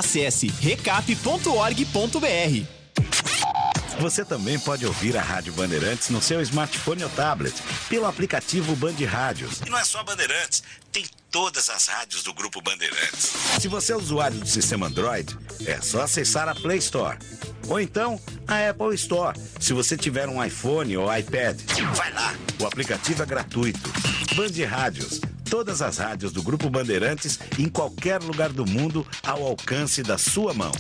Acesse recap.org.br. Você também pode ouvir a Rádio Bandeirantes no seu smartphone ou tablet, pelo aplicativo Band Rádios. E não é só Bandeirantes, tem todas as rádios do Grupo Bandeirantes. Se você é usuário do sistema Android, é só acessar a Play Store. Ou então, a Apple Store, se você tiver um iPhone ou iPad. Vai lá, o aplicativo é gratuito. Band Rádios, todas as rádios do Grupo Bandeirantes, em qualquer lugar do mundo, ao alcance da sua mão.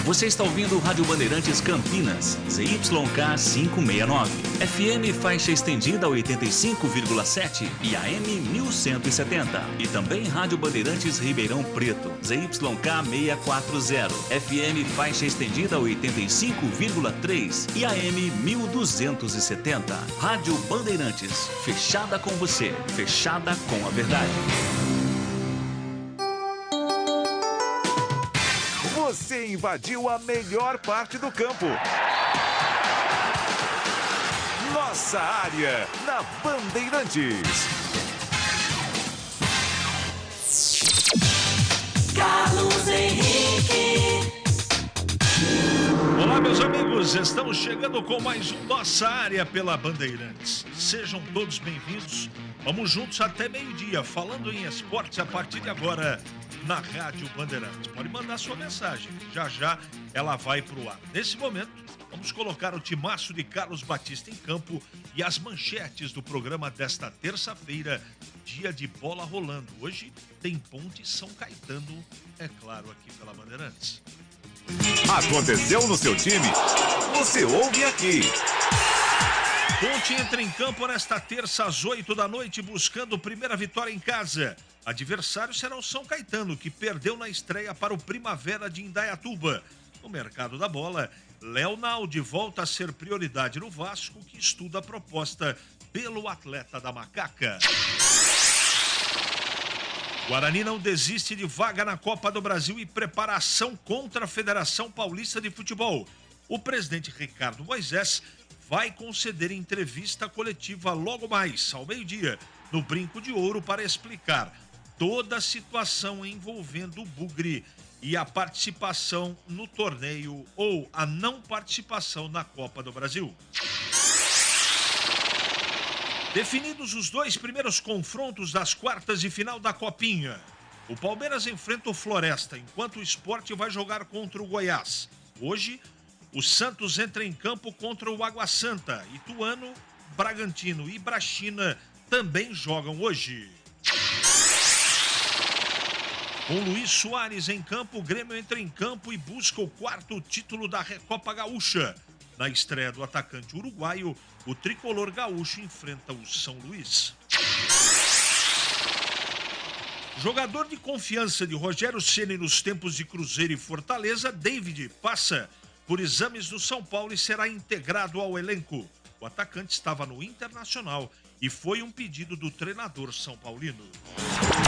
Você está ouvindo Rádio Bandeirantes Campinas, ZYK 569, FM faixa estendida 85,7 e AM 1170. E também Rádio Bandeirantes Ribeirão Preto, ZYK 640, FM faixa estendida 85,3 e AM 1270. Rádio Bandeirantes, fechada com você, fechada com a verdade. Você invadiu a melhor parte do campo. Nossa área, na Bandeirantes. Carlos Henrique. Olá, meus amigos, estamos chegando com mais um Nossa Área pela Bandeirantes. Sejam todos bem-vindos. Vamos juntos até meio-dia, falando em esportes a partir de agora na Rádio Bandeirantes. Pode mandar sua mensagem, já já ela vai pro ar. Nesse momento, vamos colocar o timaço de Carlos Batista em campo e as manchetes do programa desta terça-feira, dia de bola rolando. Hoje tem Ponte São Caetano, é claro, aqui pela Bandeirantes. Aconteceu no seu time? Você ouve aqui. Ponte entra em campo nesta terça às 8 da noite buscando primeira vitória em casa. Adversário será o São Caetano, que perdeu na estreia para o Primavera de Indaiatuba. No mercado da bola, Léo Naldi volta a ser prioridade no Vasco, que estuda a proposta pelo atleta da Macaca. Guarani não desiste de vaga na Copa do Brasil e preparação contra a Federação Paulista de Futebol. O presidente Ricardo Moisés vai conceder entrevista coletiva logo mais, ao meio-dia, no Brinco de Ouro, para explicar toda a situação envolvendo o Bugre e a participação no torneio ou a não participação na Copa do Brasil. Definidos os dois primeiros confrontos das quartas de final da Copinha. O Palmeiras enfrenta o Floresta, enquanto o Sport vai jogar contra o Goiás. Hoje, o Santos entra em campo contra o Água Santa. Ituano, Bragantino e Ibrachina também jogam hoje. Com Luiz Soares em campo, o Grêmio entra em campo e busca o quarto título da Recopa Gaúcha. Na estreia do atacante uruguaio, o tricolor gaúcho enfrenta o São Luís. Jogador de confiança de Rogério Ceni nos tempos de Cruzeiro e Fortaleza, David passa por exames no São Paulo e será integrado ao elenco. O atacante estava no Internacional e foi um pedido do treinador são paulino.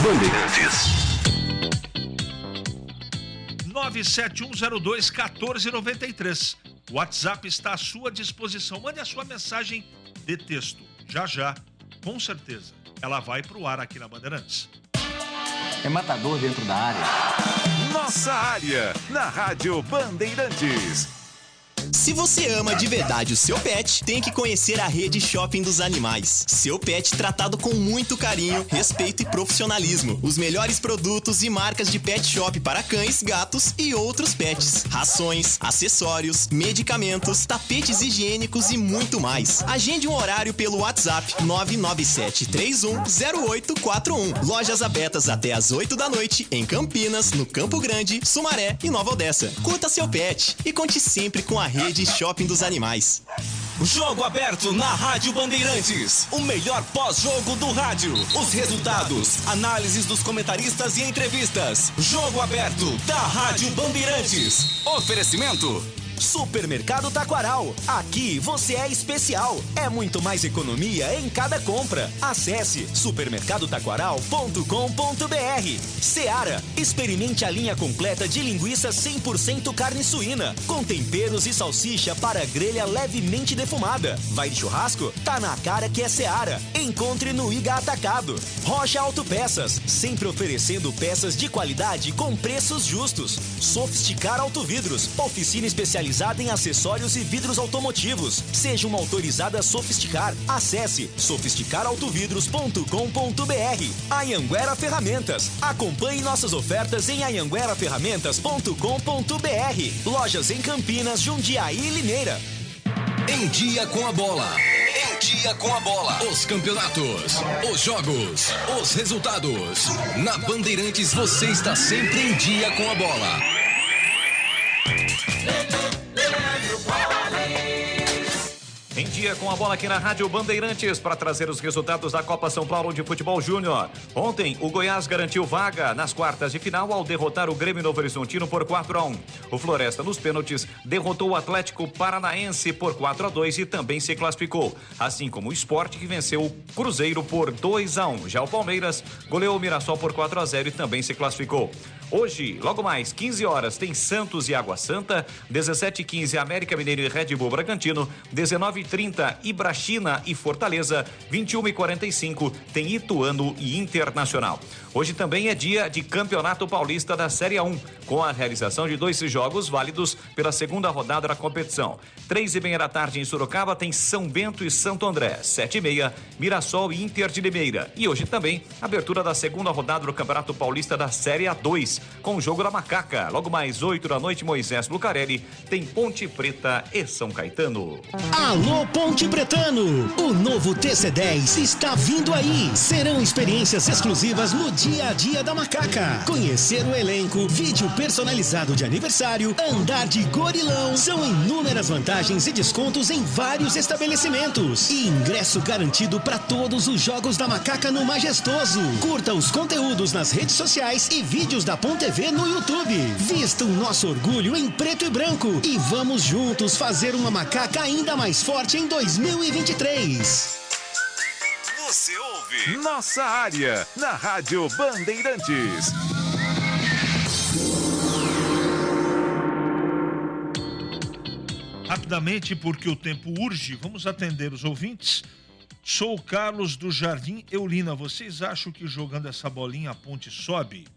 Bandeirantes. 97102-1493. O WhatsApp está à sua disposição. Mande a sua mensagem de texto. Já já, com certeza, ela vai pro ar aqui na Bandeirantes. É matador dentro da área. Nossa área, na Rádio Bandeirantes. Se você ama de verdade o seu pet, tem que conhecer a Rede Shopping dos Animais. Seu pet tratado com muito carinho, respeito e profissionalismo. Os melhores produtos e marcas de pet shop para cães, gatos e outros pets. Rações, acessórios, medicamentos, tapetes higiênicos e muito mais. Agende um horário pelo WhatsApp 997310841. Lojas abertas até às 8 da noite em Campinas, no Campo Grande, Sumaré e Nova Odessa. Curta seu pet e conte sempre com a Rede Shopping dos Animais. Jogo aberto na Rádio Bandeirantes. O melhor pós-jogo do rádio. Os resultados, análises dos comentaristas e entrevistas. Jogo aberto da Rádio Bandeirantes. Oferecimento Supermercado Taquaral. Aqui você é especial. É muito mais economia em cada compra. Acesse supermercadotaquaral.com.br. Seara. Experimente a linha completa de linguiça 100% carne suína, com temperos e salsicha para grelha levemente defumada. Vai de churrasco? Tá na cara que é Seara. Encontre no Iga Atacado. Rocha Autopeças, sempre oferecendo peças de qualidade com preços justos. Sofisticar Autovidros, oficina especializada em acessórios e vidros automotivos. Seja uma autorizada Sofisticar. Acesse sofisticarautovidros.com.br. Anhanguera Ferramentas. Acompanhe nossas ofertas em anhangueraferramentas.com.br. Lojas em Campinas, Jundiaí e Limeira. Em Dia com a Bola. Em Dia com a Bola. Os campeonatos, os jogos, os resultados. Na Bandeirantes você está sempre em dia com a bola. Em Dia com a Bola aqui na Rádio Bandeirantes para trazer os resultados da Copa São Paulo de Futebol Júnior. Ontem, o Goiás garantiu vaga nas quartas de final ao derrotar o Grêmio Novo Horizontino por 4-1. O Floresta, nos pênaltis, derrotou o Atlético Paranaense por 4-2 e também se classificou. Assim como o Sport, que venceu o Cruzeiro por 2-1. Já o Palmeiras goleou o Mirassol por 4-0 e também se classificou. Hoje, logo mais, 15 horas, tem Santos e Água Santa, 17h15, América Mineiro e Red Bull Bragantino, 19h30, Ibrachina e Fortaleza, 21h45, tem Ituano e Internacional. Hoje também é dia de Campeonato Paulista da Série A1, com a realização de 2 jogos válidos pela segunda rodada da competição. 3h30 da tarde em Sorocaba tem São Bento e Santo André, 7h30, Mirassol e Inter de Limeira. E hoje também, abertura da segunda rodada do Campeonato Paulista da Série A2, com o jogo da Macaca. Logo mais 8 da noite, Moisés Lucarelli, tem Ponte Preta e São Caetano. Alô, Ponte Pretano! O novo TC10 está vindo aí. Serão experiências exclusivas no dia a dia da Macaca. Conhecer o elenco, vídeo personalizado de aniversário, andar de gorilão. São inúmeras vantagens e descontos em vários estabelecimentos. E ingresso garantido para todos os jogos da Macaca no Majestoso. Curta os conteúdos nas redes sociais e vídeos da Ponte TV no YouTube. Vista o nosso orgulho em preto e branco e vamos juntos fazer uma Macaca ainda mais forte em 2023. Você ouve Nossa Área na Rádio Bandeirantes. Rapidamente, porque o tempo urge, vamos atender os ouvintes. Sou o Carlos do Jardim Eulina. Vocês acham que jogando essa bolinha a ponte sobe?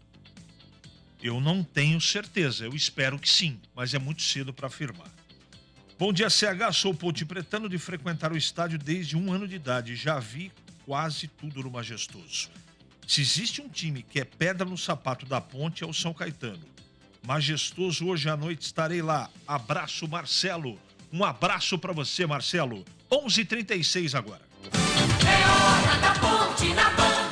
Eu não tenho certeza, eu espero que sim, mas é muito cedo para afirmar. Bom dia, CH, sou ponte pretano de frequentar o estádio desde 1 ano de idade, já vi quase tudo no Majestoso. Se existe um time que é pedra no sapato da ponte, é o São Caetano. Majestoso, hoje à noite estarei lá. Abraço, Marcelo. Um abraço para você, Marcelo. 11h36 agora. É hora da Ponte na Band.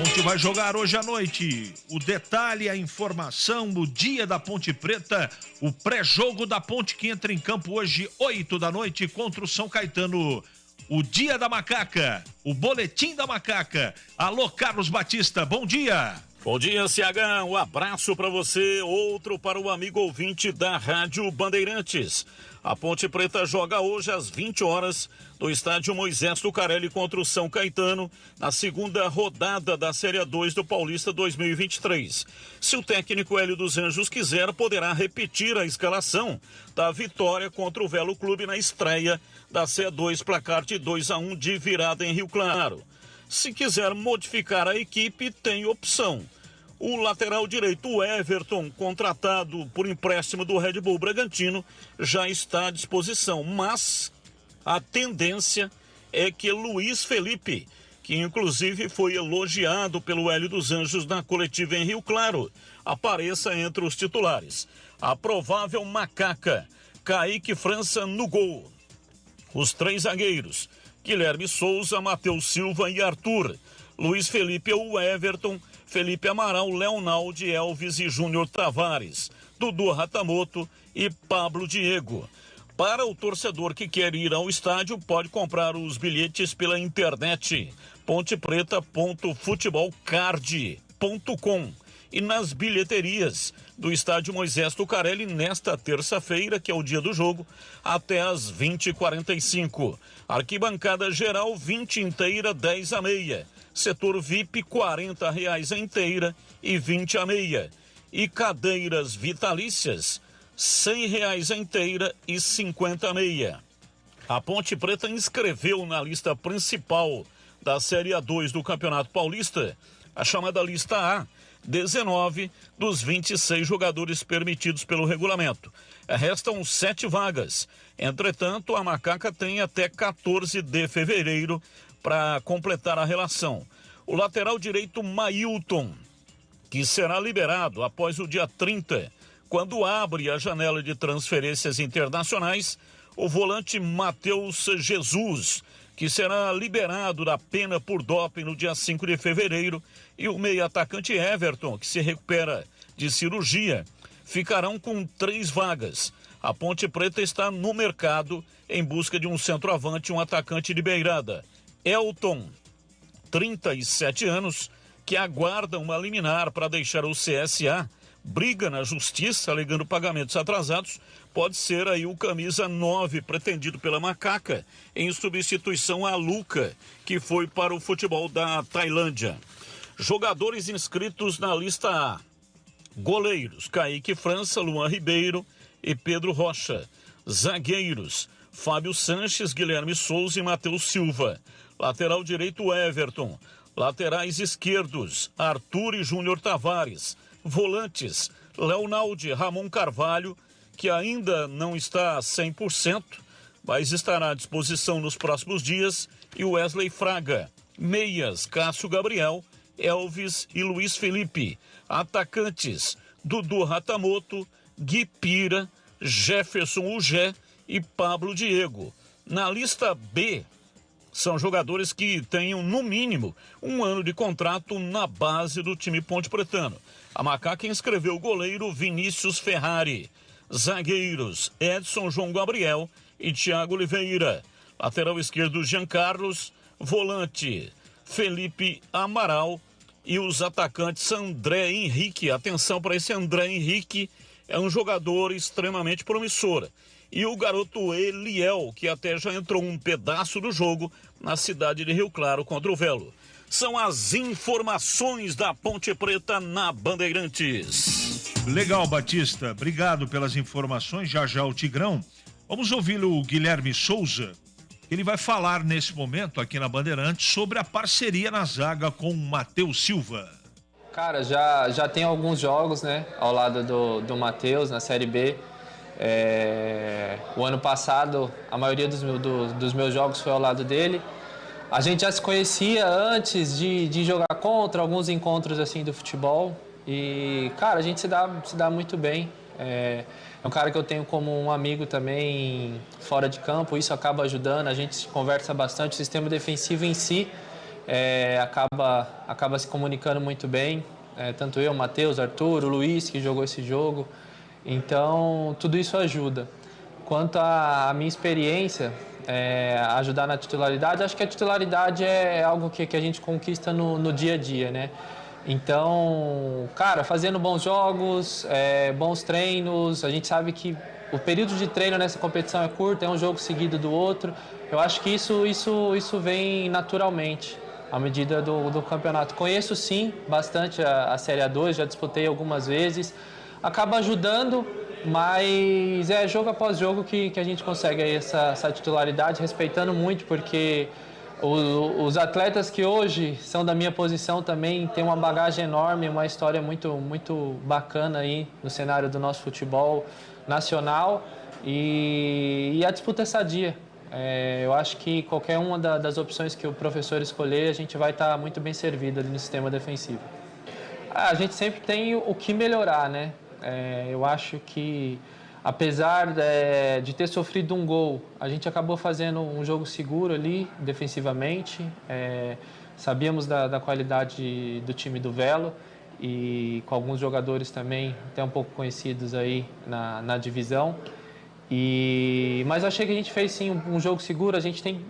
Ponte vai jogar hoje à noite. O detalhe, a informação no dia da Ponte Preta, o pré-jogo da Ponte que entra em campo hoje, 8 da noite, contra o São Caetano. O dia da Macaca, o boletim da Macaca. Alô, Carlos Batista, bom dia. Bom dia, CH, um abraço para você, outro para o amigo ouvinte da Rádio Bandeirantes. A Ponte Preta joga hoje às 20 horas no estádio Moisés Lucarelli contra o São Caetano, na segunda rodada da Série A2 do Paulista 2023. Se o técnico Hélio dos Anjos quiser, poderá repetir a escalação da vitória contra o Velo Clube na estreia da C2, placar de 2-1 de virada em Rio Claro. Se quiser modificar a equipe, tem opção. O lateral direito, o Everton, contratado por empréstimo do Red Bull Bragantino, já está à disposição. Mas a tendência é que Luiz Felipe, que inclusive foi elogiado pelo Hélio dos Anjos na coletiva em Rio Claro, apareça entre os titulares. A provável Macaca, Kaique França no gol. Os 3 zagueiros, Guilherme Souza, Matheus Silva e Arthur. Luiz Felipe ou Everton, Felipe Amaral, Leonaldo, Elvis e Júnior Tavares, Dudu Ratamoto e Pablo Diego. Para o torcedor que quer ir ao estádio, pode comprar os bilhetes pela internet pontepreta.futebolcard.com e nas bilheterias do estádio Moisés Tucarelli nesta terça-feira, que é o dia do jogo, até às 20h45. Arquibancada geral 20 inteira, 10 a meia. Setor VIP R$40 a inteira e 20 a meia. E cadeiras vitalícias R$100 a inteira e 50 a meia. A Ponte Preta inscreveu na lista principal da Série A2 do Campeonato Paulista, a chamada lista A, 19 dos 26 jogadores permitidos pelo regulamento. Restam 7 vagas. Entretanto, a Macaca tem até 14 de fevereiro para completar a relação. O lateral direito Mailton, que será liberado após o dia 30, quando abre a janela de transferências internacionais, o volante Matheus Jesus, que será liberado da pena por doping no dia 5 de fevereiro, e o meio-atacante Everton, que se recupera de cirurgia, ficarão com 3 vagas. A Ponte Preta está no mercado em busca de um centroavante e um atacante de beirada. Elton, 37 anos, que aguarda uma liminar para deixar o CSA, briga na justiça alegando pagamentos atrasados, pode ser aí o camisa 9 pretendido pela Macaca, em substituição a Luca, que foi para o futebol da Tailândia. Jogadores inscritos na lista A: goleiros Kaique França, Luan Ribeiro e Pedro Rocha. Zagueiros: Fábio Sanches, Guilherme Souza e Matheus Silva. Lateral direito Everton. Laterais esquerdos: Arthur e Júnior Tavares. Volantes: Leonaldo e Ramon Carvalho, que ainda não está 100%, mas estará à disposição nos próximos dias, e Wesley Fraga. Meias: Cássio Gabriel, Elvis e Luiz Felipe. Atacantes: Dudu Ratamoto, Gui Pira, Jefferson Ugé e Pablo Diego. Na lista B, são jogadores que tenham, no mínimo, 1 ano de contrato na base do time ponte-pretano. A Macaca inscreveu o goleiro Vinícius Ferrari. Zagueiros: Edson João Gabriel e Thiago Oliveira. Lateral esquerdo: Jean Carlos. Volante: Felipe Amaral. E os atacantes: André Henrique. Atenção para esse André Henrique, é um jogador extremamente promissor. E o garoto Eliel, que até já entrou um pedaço do jogo na cidade de Rio Claro contra o Velo. São as informações da Ponte Preta na Bandeirantes. Legal, Batista. Obrigado pelas informações. Já já o Tigrão. Vamos ouvir o Guilherme Souza. Ele vai falar nesse momento aqui na Bandeirantes sobre a parceria na zaga com o Matheus Silva. Cara, já tem alguns jogos, né, ao lado do Matheus na Série B. O ano passado, a maioria dos meus jogos foi ao lado dele. A gente já se conhecia antes de jogar contra, alguns encontros assim do futebol. E, cara, a gente se dá muito bem. É um cara que eu tenho como um amigo também fora de campo, isso acaba ajudando, a gente conversa bastante. O sistema defensivo em si acaba se comunicando muito bem. Tanto eu, o Matheus, Arthur, o Luiz, que jogou esse jogo. Então, tudo isso ajuda. Quanto à minha experiência, ajudar na titularidade, acho que a titularidade é algo que a gente conquista no dia a dia, né? Então, cara, fazendo bons jogos, bons treinos, a gente sabe que o período de treino nessa competição é curto, é um jogo seguido do outro. Eu acho que isso vem naturalmente à medida do campeonato. Conheço sim bastante a Série A2, já disputei algumas vezes. Acaba ajudando, mas é jogo após jogo que a gente consegue aí essa titularidade, respeitando muito, porque os atletas que hoje são da minha posição também têm uma bagagem enorme, uma história muito, muito bacana aí no cenário do nosso futebol nacional, e a disputa é sadia. Eu acho que qualquer uma das opções que o professor escolher, a gente vai estar muito bem servido ali no sistema defensivo. A gente sempre tem o que melhorar, né? Eu acho que, apesar de ter sofrido um gol, a gente acabou fazendo um jogo seguro ali, defensivamente. Sabíamos da qualidade do time do Velo e com alguns jogadores também até um pouco conhecidos aí na divisão. Mas eu achei que a gente fez sim um jogo seguro. A gente tem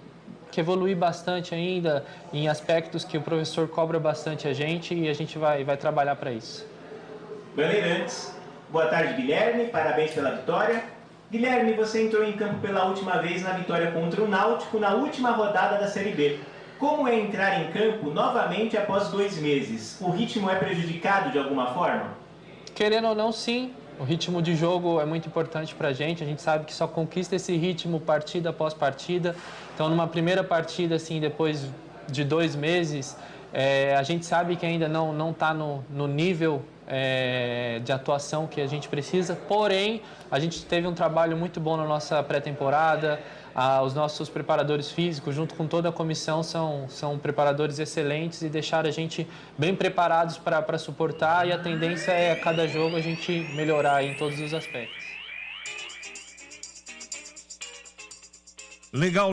que evoluir bastante ainda em aspectos que o professor cobra bastante a gente, e a gente vai trabalhar para isso. Bandeirantes. Boa tarde, Guilherme. Parabéns pela vitória. Guilherme, você entrou em campo pela última vez na vitória contra o Náutico na última rodada da Série B. Como é entrar em campo novamente após 2 meses? O ritmo é prejudicado de alguma forma? Querendo ou não, sim. O ritmo de jogo é muito importante para a gente sabe que só conquista esse ritmo partida após partida. Então, numa primeira partida, assim, depois de 2 meses, a gente sabe que ainda não está no nível de atuação que a gente precisa. Porém, a gente teve um trabalho muito bom na nossa pré-temporada. Os nossos preparadores físicos, junto com toda a comissão, são preparadores excelentes e deixaram a gente bem preparados para suportar, e a tendência é a cada jogo a gente melhorar em todos os aspectos. Legal.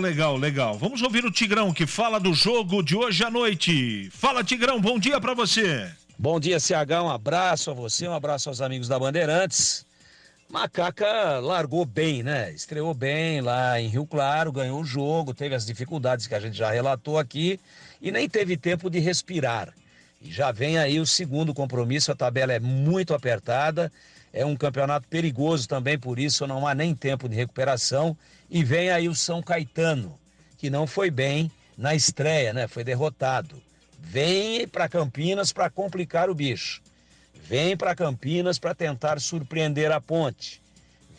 Vamos ouvir o Tigrão, que fala do jogo de hoje à noite. Fala, Tigrão, bom dia para você. Bom dia, CH, um abraço a você, um abraço aos amigos da Bandeirantes. Macaca largou bem, né? Estreou bem lá em Rio Claro, ganhou o jogo, teve as dificuldades que a gente já relatou aqui e nem teve tempo de respirar. E já vem aí o segundo compromisso, a tabela é muito apertada, é um campeonato perigoso também, por isso não há nem tempo de recuperação. E vem aí o São Caetano, que não foi bem na estreia, né? Foi derrotado. Vem para Campinas para complicar o bicho. Vem para Campinas para tentar surpreender a Ponte.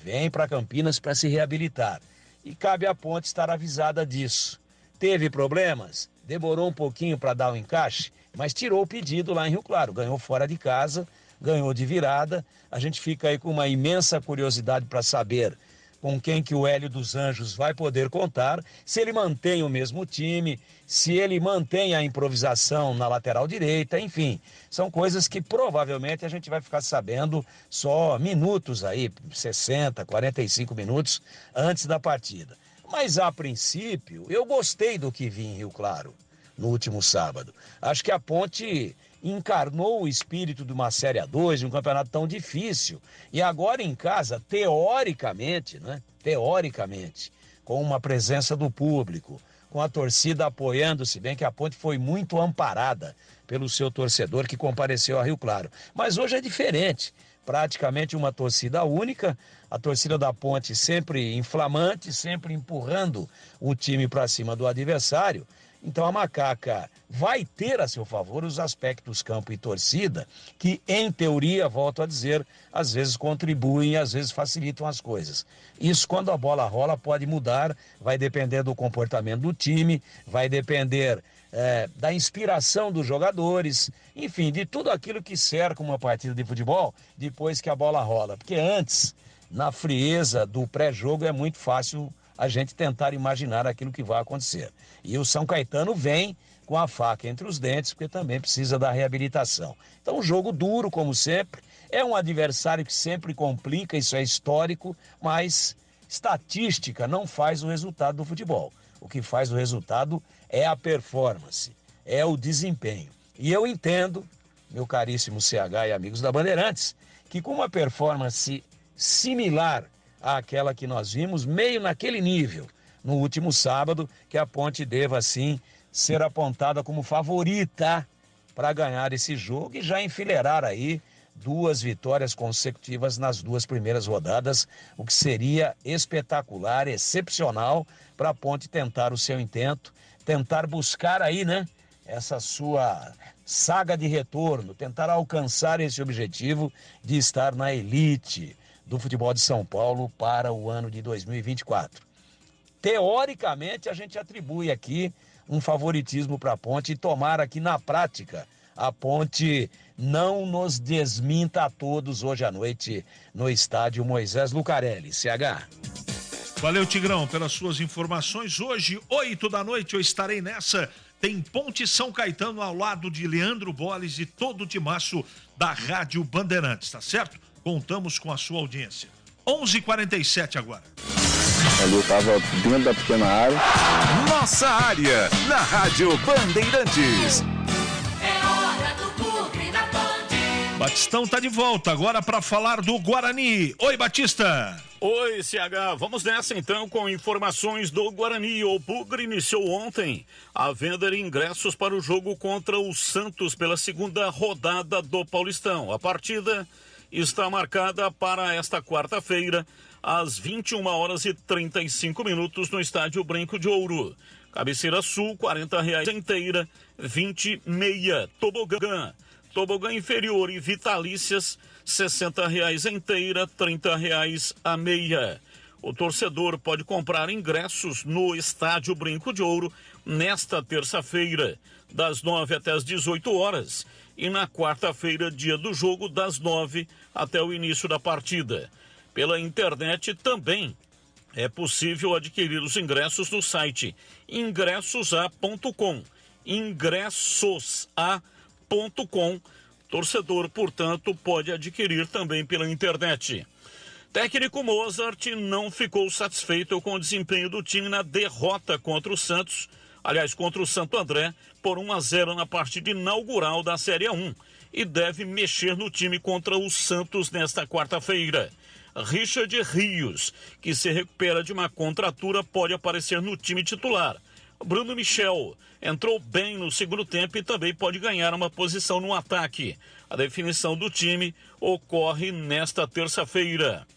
Vem para Campinas para se reabilitar. E cabe à Ponte estar avisada disso. Teve problemas? Demorou um pouquinho para dar o encaixe, mas tirou o pedido lá em Rio Claro. Ganhou fora de casa, ganhou de virada. A gente fica aí com uma imensa curiosidade para saber com quem que o Hélio dos Anjos vai poder contar, se ele mantém o mesmo time, se ele mantém a improvisação na lateral direita, enfim, são coisas que provavelmente a gente vai ficar sabendo só minutos aí, 60, 45 minutos antes da partida. Mas a princípio, eu gostei do que vi em Rio Claro no último sábado. Acho que a Ponte encarnou o espírito de uma Série A2, de um campeonato tão difícil. E agora em casa, teoricamente, com uma presença do público, com a torcida apoiando, se bem que a Ponte foi muito amparada pelo seu torcedor que compareceu a Rio Claro. Mas hoje é diferente, praticamente uma torcida única, a torcida da Ponte sempre inflamante, sempre empurrando o time para cima do adversário. Então a Macaca vai ter a seu favor os aspectos campo e torcida, que em teoria, volto a dizer, às vezes contribuem, às vezes facilitam as coisas. Isso quando a bola rola pode mudar, vai depender do comportamento do time, vai depender da inspiração dos jogadores, enfim, de tudo aquilo que cerca uma partida de futebol depois que a bola rola. Porque antes, na frieza do pré-jogo, é muito fácil a gente tentar imaginar aquilo que vai acontecer. E o São Caetano vem com a faca entre os dentes, porque também precisa da reabilitação. Então, um jogo duro, como sempre, é um adversário que sempre complica, isso é histórico, mas estatística não faz o resultado do futebol. O que faz o resultado é a performance, é o desempenho. E eu entendo, meu caríssimo CH e amigos da Bandeirantes, que com uma performance similar àquela que nós vimos, meio naquele nível, no último sábado, que a Ponte deva, sim, ser apontada como favorita para ganhar esse jogo e já enfileirar aí 2 vitórias consecutivas nas 2 primeiras rodadas, o que seria espetacular, excepcional para a Ponte tentar o seu intento, tentar buscar aí, né, essa sua saga de retorno, tentar alcançar esse objetivo de estar na elite do futebol de São Paulo para o ano de 2024. Teoricamente, a gente atribui aqui um favoritismo para a Ponte e tomara que na prática a Ponte não nos desminta a todos hoje à noite no estádio Moisés Lucarelli. CH. Valeu, Tigrão, pelas suas informações. Hoje, 8 da noite, eu estarei nessa. Tem Ponte São Caetano ao lado de Leandro Boles e todo o timaço da Rádio Bandeirantes, tá certo? Contamos com a sua audiência. 11h47 agora. Ali eu tava dentro da pequena área. Nossa área, na Rádio Bandeirantes. É hora do clube da Band. Batistão tá de volta agora para falar do Guarani. Oi, Batista. Oi, CH. Vamos nessa então com informações do Guarani. O Bugre iniciou ontem a venda de ingressos para o jogo contra o Santos pela segunda rodada do Paulistão. A partida está marcada para esta quarta-feira, às 21h35 no estádio Brinco de Ouro. Cabeceira Sul, R$40 inteira, 20 meia. Tobogã inferior e vitalícias, R$60 inteira, R$30 a meia. O torcedor pode comprar ingressos no estádio Brinco de Ouro nesta terça-feira, das 9 até as 18 horas, e na quarta-feira, dia do jogo, das 9 até o início da partida. Pela internet também é possível adquirir os ingressos no site ingressosa.com. ingressosa.com. Torcedor, portanto, pode adquirir também pela internet. Técnico Mozart não ficou satisfeito com o desempenho do time na derrota contra o Santos, contra o Santo André, por 1-0 na partida inaugural da Série A1, e deve mexer no time contra o Santos nesta quarta-feira. Richard Rios, que se recupera de uma contratura, pode aparecer no time titular. Bruno Michel entrou bem no segundo tempo e também pode ganhar uma posição no ataque. A definição do time ocorre nesta terça-feira.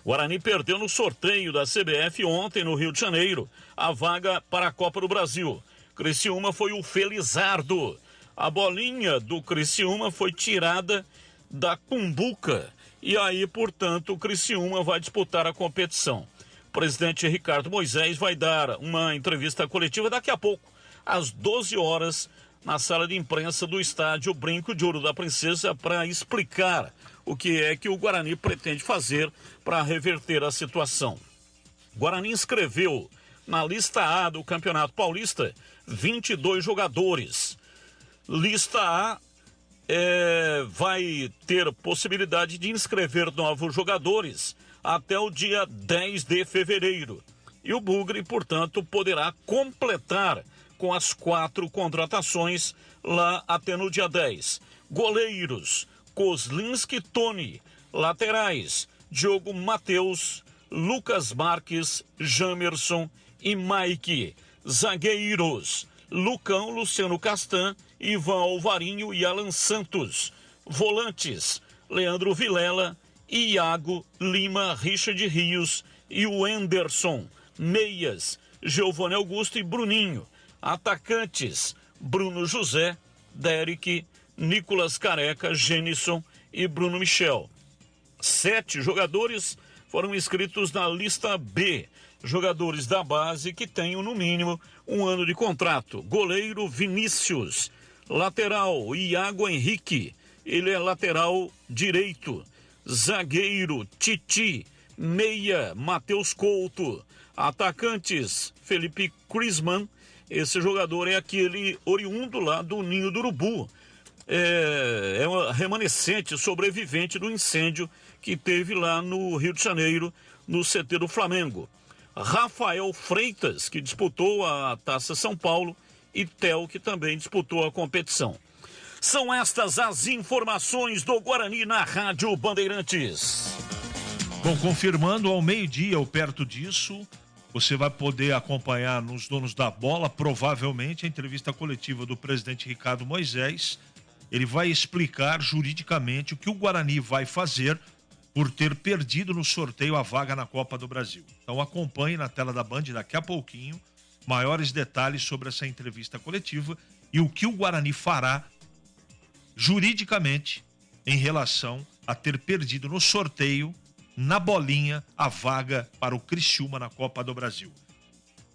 Guarani perdeu no sorteio da CBF ontem no Rio de Janeiro a vaga para a Copa do Brasil. Criciúma foi o Felizardo. A bolinha do Criciúma foi tirada da cumbuca e aí, portanto, o Criciúma vai disputar a competição. O presidente Ricardo Moisés vai dar uma entrevista coletiva daqui a pouco, às 12 horas, na sala de imprensa do estádio Brinco de Ouro da Princesa, para explicar o que é que o Guarani pretende fazer para reverter a situação. Guarani inscreveu na lista A do Campeonato Paulista 22 jogadores. Lista A vai ter possibilidade de inscrever novos jogadores até o dia 10 de fevereiro. E o Bugre, portanto, poderá completar com as 4 contratações lá até no dia 10. Goleiros: Kozlinski, Tony. Laterais: Diogo Matheus, Lucas Marques, Jamerson e Mike. Zagueiros: Lucão, Luciano Castan, Ivan Alvarinho e Alan Santos. Volantes: Leandro Vilela, Iago, Lima, Richard Rios e o Anderson. Meias: Giovanni Augusto e Bruninho. Atacantes: Bruno José, Derek, Nicolas Careca, Genison e Bruno Michel. 7 jogadores foram inscritos na lista B, jogadores da base que tenham no mínimo 1 ano de contrato. Goleiro: Vinícius. Lateral: Iago Henrique, ele é lateral direito. Zagueiro: Titi. Meia: Matheus Couto. Atacantes: Felipe Crisman. Esse jogador é aquele oriundo lá do Ninho do Urubu. É um remanescente, sobrevivente do incêndio que teve lá no Rio de Janeiro, no CT do Flamengo. Rafael Freitas, que disputou a Taça São Paulo, e Theo, que também disputou a competição. São estas as informações do Guarani na Rádio Bandeirantes. Bom, confirmando ao meio-dia ou perto disso, você vai poder acompanhar nos Donos da Bola, provavelmente, a entrevista coletiva do presidente Ricardo Moisés. Ele vai explicar juridicamente o que o Guarani vai fazer por ter perdido no sorteio a vaga na Copa do Brasil. Então acompanhe na tela da Band daqui a pouquinho maiores detalhes sobre essa entrevista coletiva e o que o Guarani fará juridicamente em relação a ter perdido no sorteio, na bolinha, a vaga para o Criciúma na Copa do Brasil.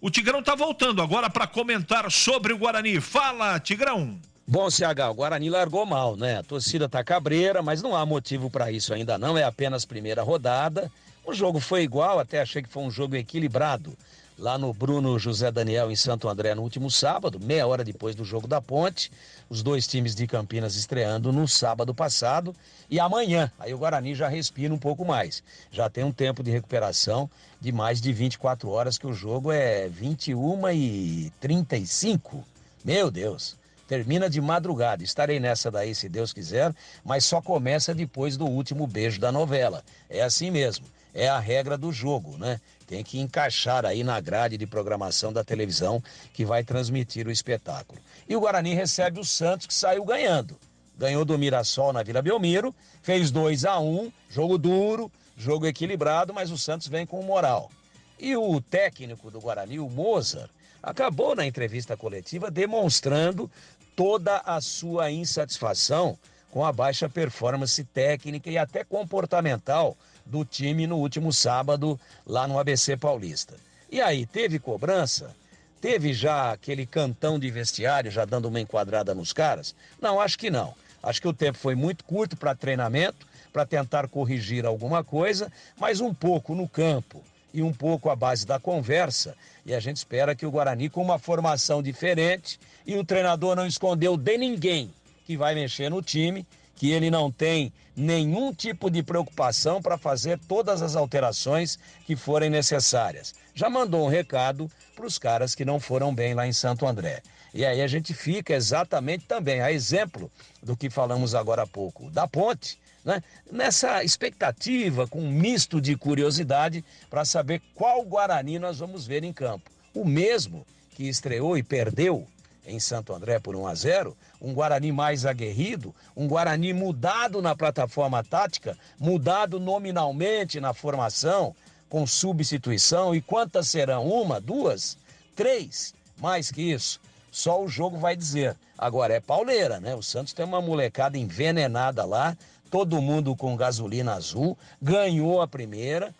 O Tigrão tá voltando agora para comentar sobre o Guarani. Fala, Tigrão! Bom, CH, o Guarani largou mal, né? A torcida tá cabreira, mas não há motivo para isso ainda não, é apenas primeira rodada. O jogo foi igual, até achei que foi um jogo equilibrado. Lá no Bruno José Daniel, em Santo André, no último sábado, meia hora depois do jogo da Ponte. Os 2 times de Campinas estreando no sábado passado. E amanhã, aí o Guarani já respira um pouco mais. Já tem um tempo de recuperação de mais de 24 horas, que o jogo é 21h35. Meu Deus! Termina de madrugada. Estarei nessa daí, se Deus quiser, mas só começa depois do último beijo da novela. É assim mesmo. É a regra do jogo, né? Tem que encaixar aí na grade de programação da televisão que vai transmitir o espetáculo. E o Guarani recebe o Santos, que saiu ganhando. Ganhou do Mirassol na Vila Belmiro, fez 2-1, jogo duro, jogo equilibrado, mas o Santos vem com moral. E o técnico do Guarani, o Mozart, acabou na entrevista coletiva demonstrando toda a sua insatisfação com a baixa performance técnica e até comportamental do time no último sábado lá no ABC Paulista. E aí, teve cobrança? Teve já aquele cantão de vestiário já dando uma enquadrada nos caras? Não, acho que não. Acho que o tempo foi muito curto para treinamento, para tentar corrigir alguma coisa, mas um pouco no campo e um pouco à base da conversa. E a gente espera que o Guarani, com uma formação diferente, e o treinador não escondeu de ninguém que vai mexer no time, que ele não tem nenhum tipo de preocupação para fazer todas as alterações que forem necessárias. Já mandou um recado para os caras que não foram bem lá em Santo André. E aí a gente fica exatamente também, a exemplo do que falamos agora há pouco, da Ponte, né? Nessa expectativa, com um misto de curiosidade, para saber qual Guarani nós vamos ver em campo. O mesmo que estreou e perdeu em Santo André por 1-0, um Guarani mais aguerrido, um Guarani mudado na plataforma tática, mudado nominalmente na formação, com substituição. E quantas serão? 1, 2, 3? Mais que isso. Só o jogo vai dizer. Agora é pauleira, né? O Santos tem uma molecada envenenada lá, todo mundo com gasolina azul, ganhou a primeira,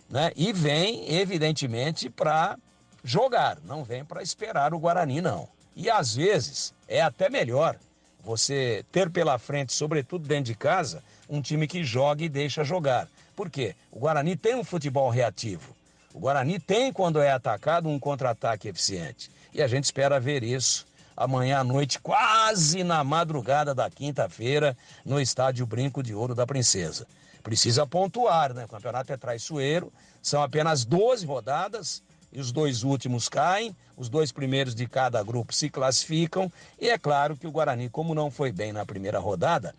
né? E vem, evidentemente, para jogar, não vem para esperar o Guarani, não. E às vezes é até melhor você ter pela frente, sobretudo dentro de casa, um time que joga e deixa jogar. Por quê? O Guarani tem um futebol reativo. O Guarani tem, quando é atacado, um contra-ataque eficiente. E a gente espera ver isso amanhã à noite, quase na madrugada da quinta-feira, no estádio Brinco de Ouro da Princesa. Precisa pontuar, né? O campeonato é traiçoeiro, são apenas 12 rodadas, e os 2 últimos caem, os 2 primeiros de cada grupo se classificam, e é claro que o Guarani, como não foi bem na primeira rodada,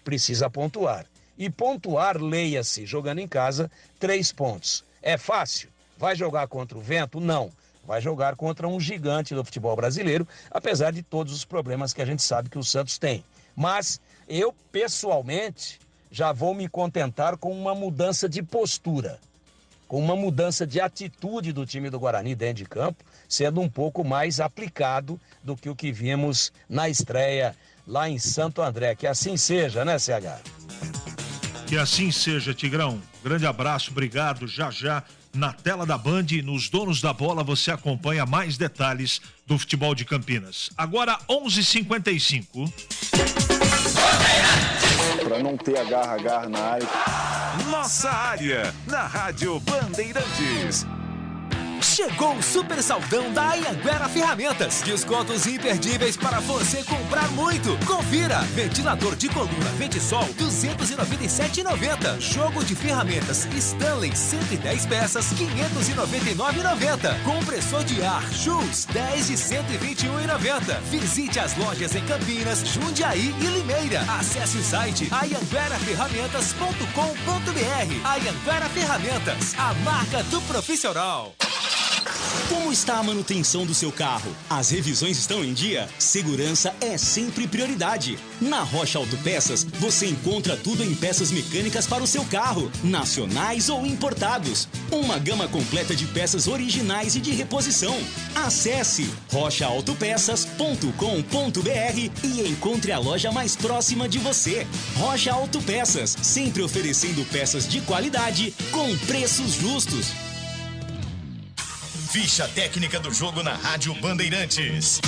precisa pontuar. E pontuar, leia-se, jogando em casa, 3 pontos. É fácil? Vai jogar contra o Vento? Não. Vai jogar contra um gigante do futebol brasileiro, apesar de todos os problemas que a gente sabe que o Santos tem. Mas eu, pessoalmente, já vou me contentar com uma mudança de postura, com uma mudança de atitude do time do Guarani dentro de campo, sendo um pouco mais aplicado do que o que vimos na estreia lá em Santo André. Que assim seja, né, CH? Que assim seja, Tigrão. Grande abraço, obrigado. Já, na tela da Band, nos Donos da Bola, você acompanha mais detalhes do futebol de Campinas. Agora, 11h55. Para não ter agarra na área. Nossa área, na Rádio Bandeirantes. Chegou o super saldão da Anhanguera Ferramentas. Descontos imperdíveis para você comprar muito. Confira. Ventilador de coluna Ventisol, R$ 297,90. Jogo de ferramentas Stanley, 110 peças, R$ 599,90. Compressor de ar Schultz, 10 de R$ 121,90. Visite as lojas em Campinas, Jundiaí e Limeira. Acesse o site anhangueraferramentas.com.br. Anhanguera Ferramentas, a marca do profissional. Como está a manutenção do seu carro? As revisões estão em dia? Segurança é sempre prioridade. Na Rocha Autopeças, você encontra tudo em peças mecânicas para o seu carro, nacionais ou importados. Uma gama completa de peças originais e de reposição. Acesse rochaautopeças.com.br e encontre a loja mais próxima de você. Rocha Autopeças, sempre oferecendo peças de qualidade com preços justos. Ficha técnica do jogo na Rádio Bandeirantes.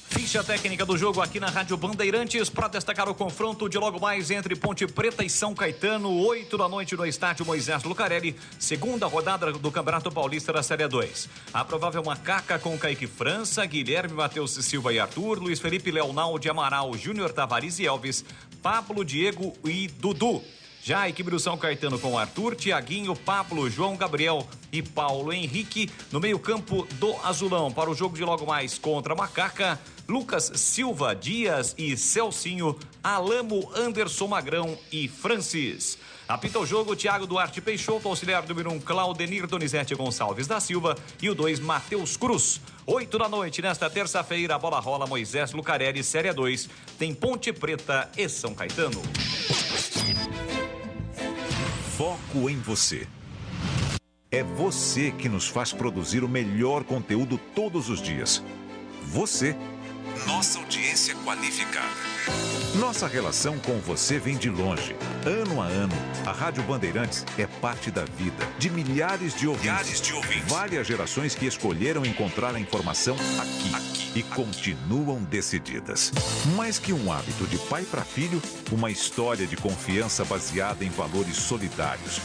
Ficha técnica do jogo aqui na Rádio Bandeirantes para destacar o confronto de logo mais entre Ponte Preta e São Caetano, 8 da noite no estádio Moisés Lucarelli, segunda rodada do Campeonato Paulista da Série 2. A provável macaca com Kaique França, Guilherme, Matheus Silva e Arthur, Luiz Felipe, Leonaldo, Amaral, Júnior Tavares e Elvis, Pablo, Diego e Dudu. Já a equipe do São Caetano com Arthur, Tiaguinho, Pablo, João Gabriel e Paulo Henrique. No meio-campo do Azulão, para o jogo de logo mais contra a Macaca, Lucas Silva, Dias e Celcinho, Alamo, Anderson Magrão e Francis. Apita o jogo Thiago Duarte Peixoto, auxiliar número 1, Claudenir Donizete Gonçalves da Silva e o 2, Matheus Cruz. 8 da noite, nesta terça-feira, a bola rola Moisés Lucarelli, Série 2, tem Ponte Preta e São Caetano. Foco em você. É você que nos faz produzir o melhor conteúdo todos os dias. Você, nossa audiência qualificada. Nossa relação com você vem de longe. Ano a ano, a Rádio Bandeirantes é parte da vida de milhares de ouvintes. Várias gerações que escolheram encontrar a informação aqui e continuam decididas. Mais que um hábito de pai para filho, uma história de confiança baseada em valores solidários.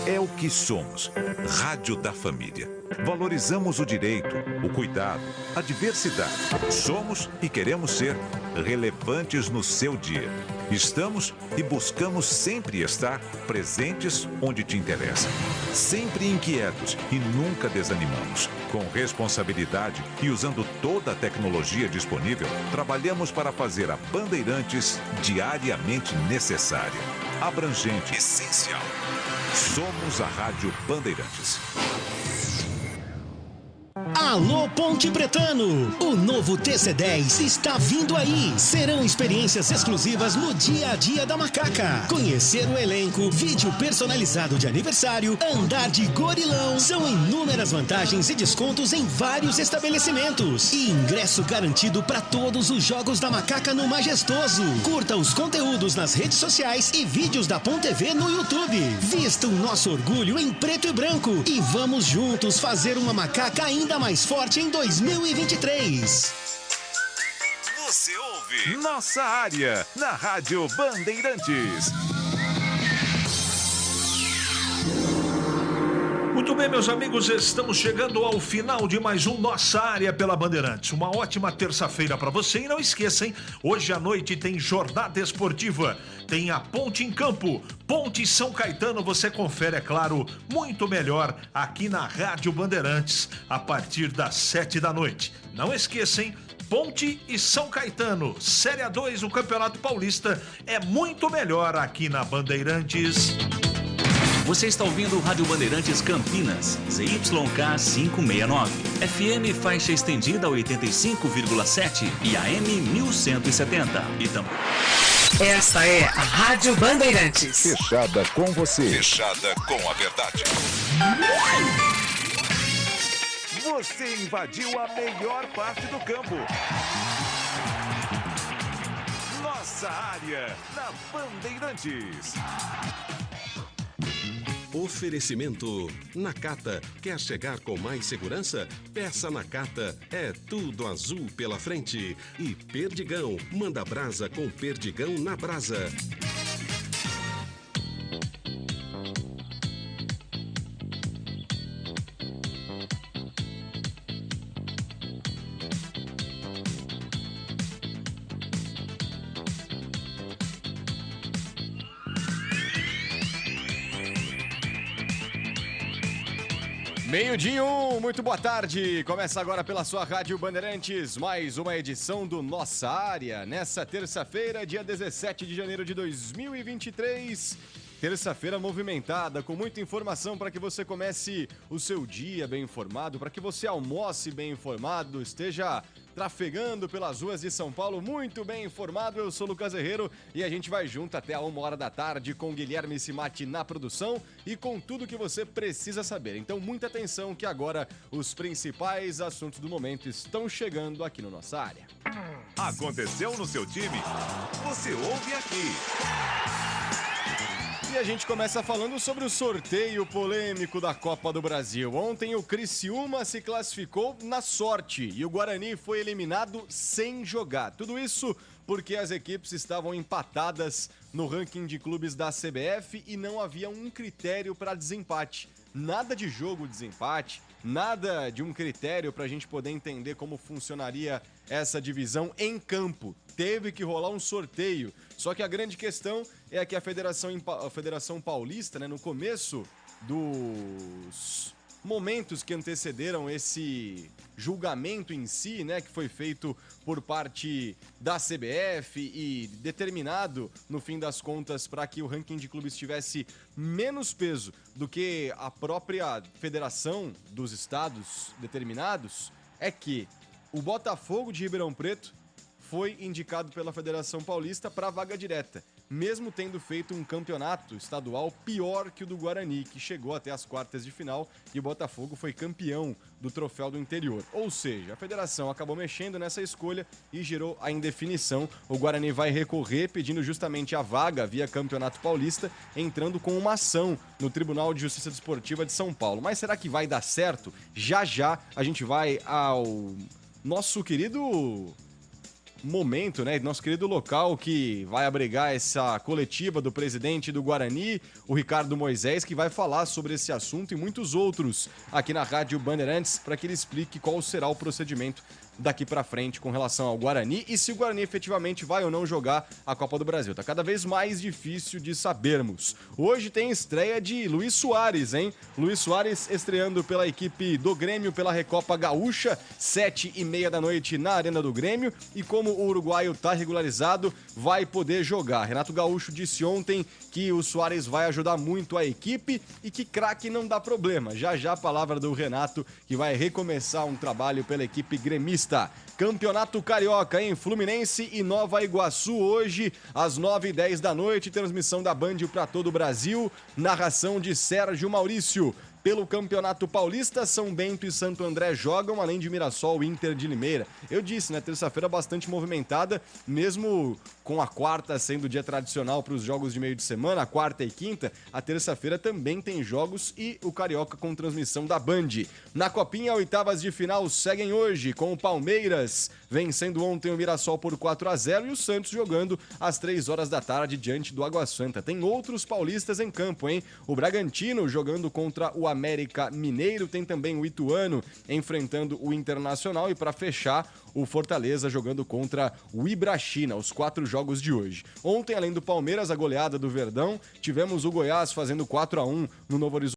É o que somos. Rádio da Família. Valorizamos o direito, o cuidado, a diversidade. Somos e queremos ser relevantes no seu dia. Estamos e buscamos sempre estar presentes onde te interessa. Sempre inquietos e nunca desanimamos. Com responsabilidade e usando toda a tecnologia disponível, trabalhamos para fazer a Bandeirantes diariamente necessária, abrangente, essencial. Somos a Rádio Bandeirantes. Alô Ponte Pretano, o novo TC10 está vindo aí. Serão experiências exclusivas no dia a dia da Macaca. Conhecer o elenco, vídeo personalizado de aniversário, andar de gorilão. São inúmeras vantagens e descontos em vários estabelecimentos. E ingresso garantido para todos os jogos da Macaca no Majestoso. Curta os conteúdos nas redes sociais e vídeos da Ponte TV no YouTube. Vista o nosso orgulho em preto e branco e vamos juntos fazer uma Macaca ainda mais forte em 2023. Você ouve Nossa Área na Rádio Bandeirantes. Muito bem, meus amigos, estamos chegando ao final de mais um Nossa Área pela Bandeirantes. Uma ótima terça-feira para você e não esqueçam, hoje à noite tem jornada esportiva, tem a Ponte em Campo, Ponte São Caetano, você confere, é claro, muito melhor aqui na Rádio Bandeirantes, a partir das 7 da noite. Não esqueçam, Ponte e São Caetano, Série 2 do Campeonato Paulista, é muito melhor aqui na Bandeirantes. Você está ouvindo Rádio Bandeirantes Campinas, ZYK 569, FM faixa estendida 85,7 e AM 1170. E também... Essa é a Rádio Bandeirantes. Fechada com você. Fechada com a verdade. Você invadiu a melhor parte do campo. Nossa Área na Bandeirantes. Oferecimento Nakata. Quer chegar com mais segurança? Peça Nakata. É tudo azul pela frente. E Perdigão. Manda brasa com Perdigão na brasa. Meio-dia, muito boa tarde. Começa agora pela sua Rádio Bandeirantes, mais uma edição do Nossa Área. Nessa terça-feira, dia 17 de janeiro de 2023. Terça-feira movimentada, com muita informação para que você comece o seu dia bem informado, para que você almoce bem informado, esteja trafegando pelas ruas de São Paulo muito bem informado. Eu sou Lucas Herrero e a gente vai junto até a 1h da tarde com Guilherme Simati na produção e com tudo que você precisa saber. Então muita atenção que agora os principais assuntos do momento estão chegando aqui no Nossa Área. Aconteceu no seu time? Você ouve aqui. E a gente começa falando sobre o sorteio polêmico da Copa do Brasil. Ontem o Criciúma se classificou na sorte e o Guarani foi eliminado sem jogar. Tudo isso porque as equipes estavam empatadas no ranking de clubes da CBF e não havia um critério para desempate. Nada de jogo de desempate, nada de um critério para a gente poder entender como funcionaria essa divisão em campo. Teve que rolar um sorteio. Só que a grande questão é que a Federação Paulista, né, no começo dos momentos que antecederam esse julgamento em si, né, que foi feito por parte da CBF e determinado, no fim das contas, para que o ranking de clubes tivesse menos peso do que a própria federação dos estados determinados, é que o Botafogo de Ribeirão Preto foi indicado pela Federação Paulista para a vaga direta, mesmo tendo feito um campeonato estadual pior que o do Guarani, que chegou até as quartas de final, e o Botafogo foi campeão do Troféu do Interior. Ou seja, a federação acabou mexendo nessa escolha e gerou a indefinição. O Guarani vai recorrer pedindo justamente a vaga via Campeonato Paulista, entrando com uma ação no Tribunal de Justiça Desportiva de São Paulo. Mas será que vai dar certo? Já já a gente vai ao nosso querido momento, né? Nosso querido local que vai abrigar essa coletiva do presidente do Guarani, o Ricardo Moisés, que vai falar sobre esse assunto e muitos outros aqui na Rádio Bandeirantes, para que ele explique qual será o procedimento daqui para frente com relação ao Guarani e se o Guarani efetivamente vai ou não jogar a Copa do Brasil. Tá cada vez mais difícil de sabermos. Hoje tem estreia de Luiz Soares, hein? Luiz Soares estreando pela equipe do Grêmio pela Recopa Gaúcha, 7h30 da noite na Arena do Grêmio, e como o uruguaio tá regularizado, vai poder jogar. Renato Gaúcho disse ontem que o Soares vai ajudar muito a equipe e que craque não dá problema. Já já a palavra do Renato, que vai recomeçar um trabalho pela equipe gremista. Campeonato Carioca em Fluminense e Nova Iguaçu hoje às 9h10 da noite, transmissão da Band para todo o Brasil, narração de Sérgio Maurício. Pelo Campeonato Paulista, São Bento e Santo André jogam, além de Mirassol e Inter de Limeira. Eu disse, né, terça-feira bastante movimentada, mesmo com a quarta sendo o dia tradicional para os jogos de meio de semana, a quarta e quinta, a terça-feira também tem jogos e o Carioca com transmissão da Band. Na Copinha, oitavas de final seguem hoje, com o Palmeiras vencendo ontem o Mirassol por 4-0 e o Santos jogando às 3h da tarde diante do Água Santa. Tem outros paulistas em campo, hein? O Bragantino jogando contra o América Mineiro, tem também o Ituano enfrentando o Internacional e para fechar o Fortaleza jogando contra o Ibrachina, os 4 jogos de hoje. Ontem, além do Palmeiras, a goleada do Verdão, tivemos o Goiás fazendo 4-1 no Novo Horizonte